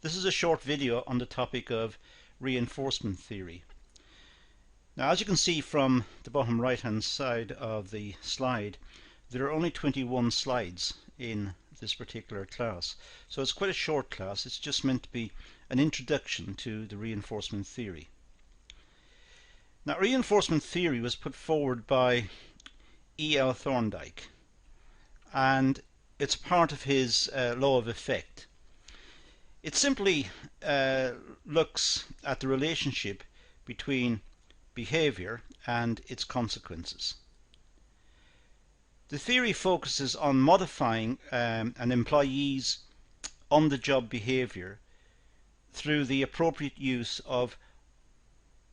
This is a short video on the topic of reinforcement theory. Now, as you can see from the bottom right hand side of the slide, there are only 21 slides in this particular class. So it's quite a short class. It's just meant to be an introduction to the reinforcement theory. Now, reinforcement theory was put forward by E.L. Thorndike, and it's part of his law of effect. It simply looks at the relationship between behaviour and its consequences. The theory focuses on modifying an employee's on-the-job behaviour through the appropriate use of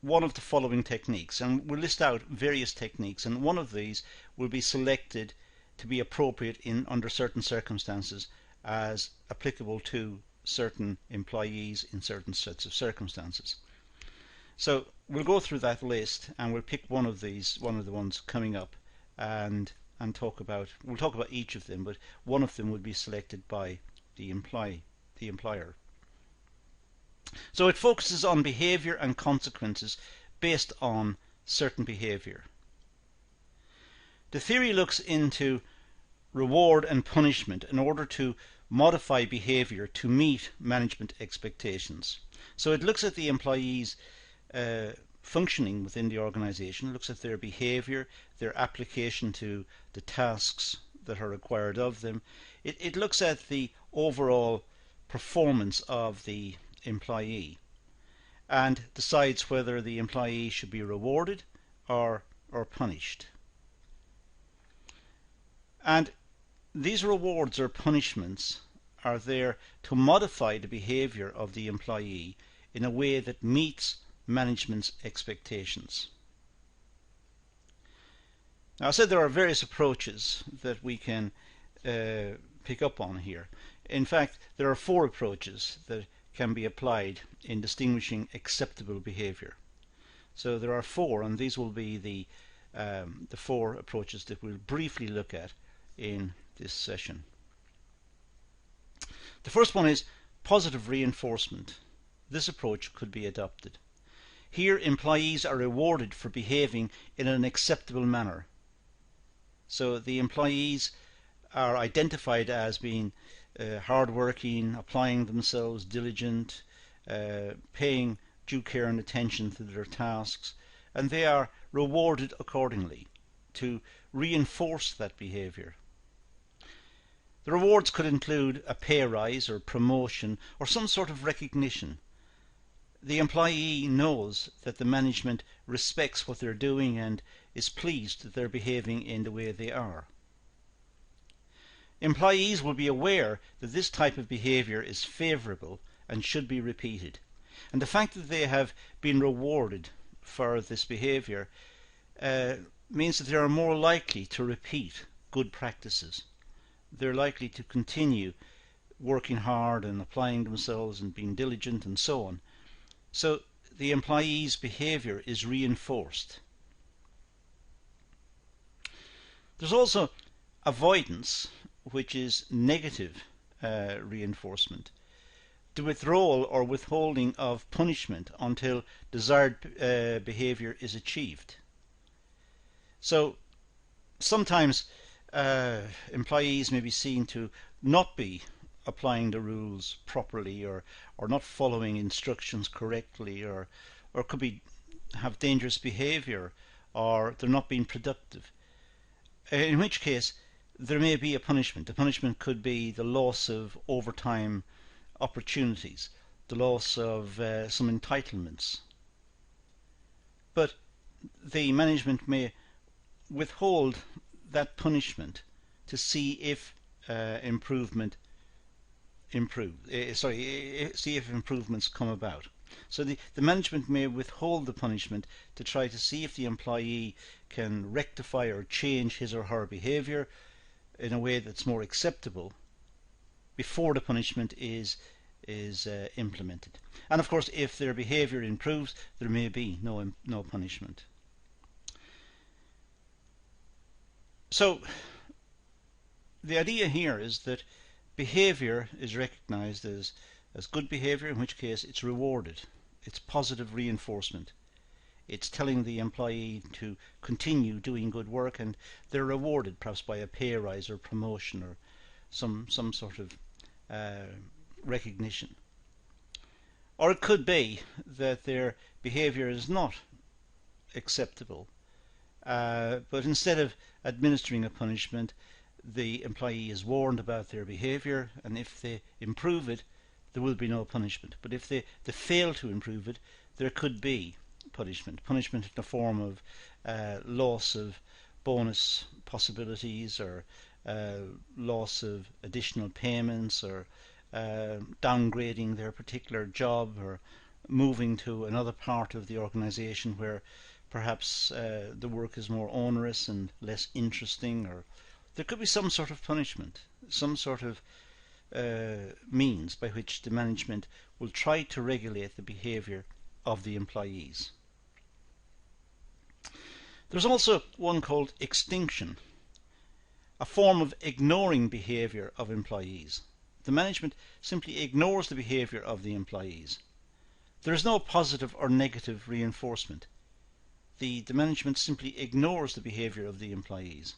one of the following techniques, and we'll list out various techniques, and one of these will be selected to be appropriate under certain circumstances as applicable to certain employees in certain sets of circumstances. So we'll go through that list and we'll pick one of the ones coming up and we'll talk about each of them, but one of them would be selected by the employer. So it focuses on behaviour and consequences based on certain behaviour. The theory looks into reward and punishment in order to modify behaviour to meet management expectations. So it looks at the employees functioning within the organisation, looks at their behaviour, their application to the tasks that are required of them. It looks at the overall performance of the employee and decides whether the employee should be rewarded or punished. And these rewards or punishments are there to modify the behaviour of the employee in a way that meets management's expectations. Now, I said there are various approaches that we can pick up on here. In fact, there are 4 approaches that can be applied in distinguishing acceptable behaviour. So there are 4, and these will be the 4 approaches that we'll briefly look at in this session. The first one is positive reinforcement. This approach could be adopted. Here, employees are rewarded for behaving in an acceptable manner. So the employees are identified as being hard-working, applying themselves, diligent, paying due care and attention to their tasks, and they are rewarded accordingly to reinforce that behaviour. The rewards could include a pay rise or promotion or some sort of recognition. The employee knows that the management respects what they're doing and is pleased that they're behaving in the way they are. Employees will be aware that this type of behaviour is favourable and should be repeated. And the fact that they have been rewarded for this behaviour means that they are more likely to repeat good practices. They're likely to continue working hard and applying themselves and being diligent and so on. So the employee's behaviour is reinforced. There's also avoidance, which is negative reinforcement. The withdrawal or withholding of punishment until desired behaviour is achieved. So sometimes employees may be seen to not be applying the rules properly or not following instructions correctly or could have dangerous behaviour or they're not being productive. In which case there may be a punishment. The punishment could be the loss of overtime opportunities, the loss of some entitlements. But the management may withhold that punishment to see if see if improvements come about. So the management may withhold the punishment to try to see if the employee can rectify or change his or her behaviour in a way that's more acceptable before the punishment is implemented. And of course, if their behaviour improves, there may be no punishment. So the idea here is that behaviour is recognised as as good behaviour, in which case it's rewarded. It's positive reinforcement. It's telling the employee to continue doing good work, and they're rewarded perhaps by a pay rise or promotion or some sort of recognition. Or it could be that their behaviour is not acceptable, but instead of administering a punishment, the employee is warned about their behaviour, and if they improve it, there will be no punishment. But if they fail to improve it, there could be punishment in the form of loss of bonus possibilities, or loss of additional payments, or downgrading their particular job, or moving to another part of the organisation where perhaps the work is more onerous and less interesting, or there could be some sort of punishment, some sort of means by which the management will try to regulate the behaviour of the employees. There's also one called extinction, a form of ignoring behaviour of employees. The management simply ignores the behaviour of the employees. There is no positive or negative reinforcement. The management simply ignores the behaviour of the employees.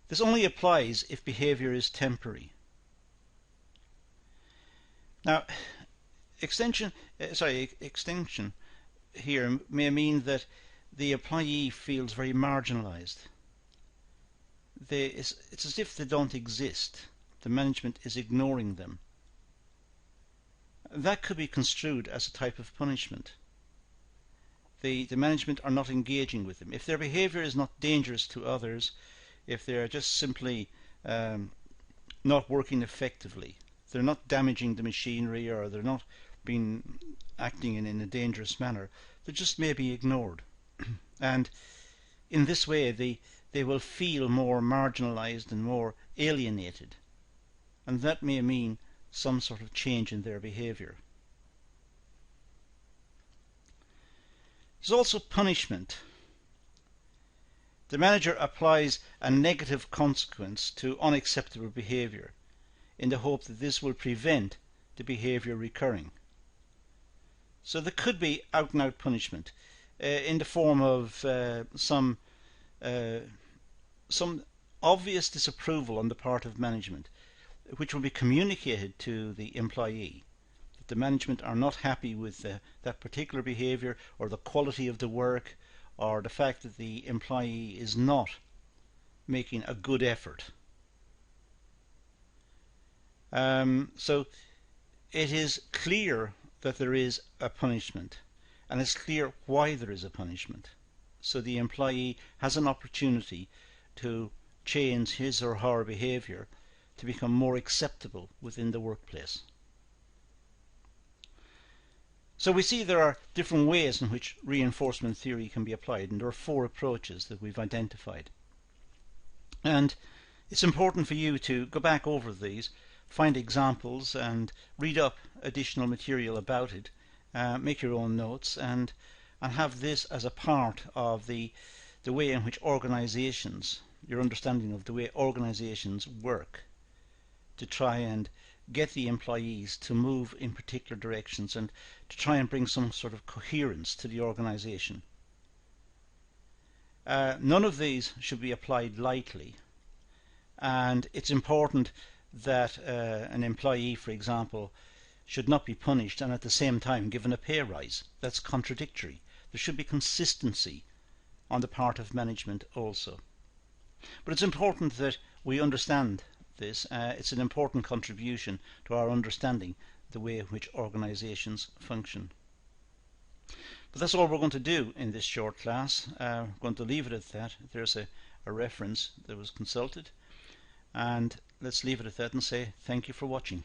This only applies if behaviour is temporary. Now, extinction here may mean that the employee feels very marginalised. It's as if they don't exist. The management is ignoring them. That could be construed as a type of punishment. The management are not engaging with them. If their behaviour is not dangerous to others, if they are just simply not working effectively, they're not damaging the machinery, or they're not acting in a dangerous manner, they just may be ignored. And in this way they will feel more marginalised and more alienated, and that may mean some sort of change in their behaviour. There's also punishment. The manager applies a negative consequence to unacceptable behaviour in the hope that this will prevent the behaviour recurring. So there could be out and out punishment in the form of some obvious disapproval on the part of management, which will be communicated to the employee, that the management are not happy with that particular behaviour, or the quality of the work, or the fact that the employee is not making a good effort. So it is clear that there is a punishment, and it's clear why there is a punishment. So the employee has an opportunity to change his or her behaviour to become more acceptable within the workplace. So we see there are different ways in which reinforcement theory can be applied, and there are 4 approaches that we've identified. And it's important for you to go back over these, find examples, and read up additional material about it, make your own notes, and have this as a part of the way in which organisations, your understanding of the way organisations work, to try and get the employees to move in particular directions, and to try and bring some sort of coherence to the organisation. None of these should be applied lightly, and it's important that an employee, for example, should not be punished and at the same time given a pay rise. That's contradictory. There should be consistency on the part of management also. But it's important that we understand this. It's an important contribution to our understanding the way in which organisations function. But that's all we're going to do in this short class. We're going to leave it at that. There's a reference that was consulted, and let's leave it at that and say thank you for watching.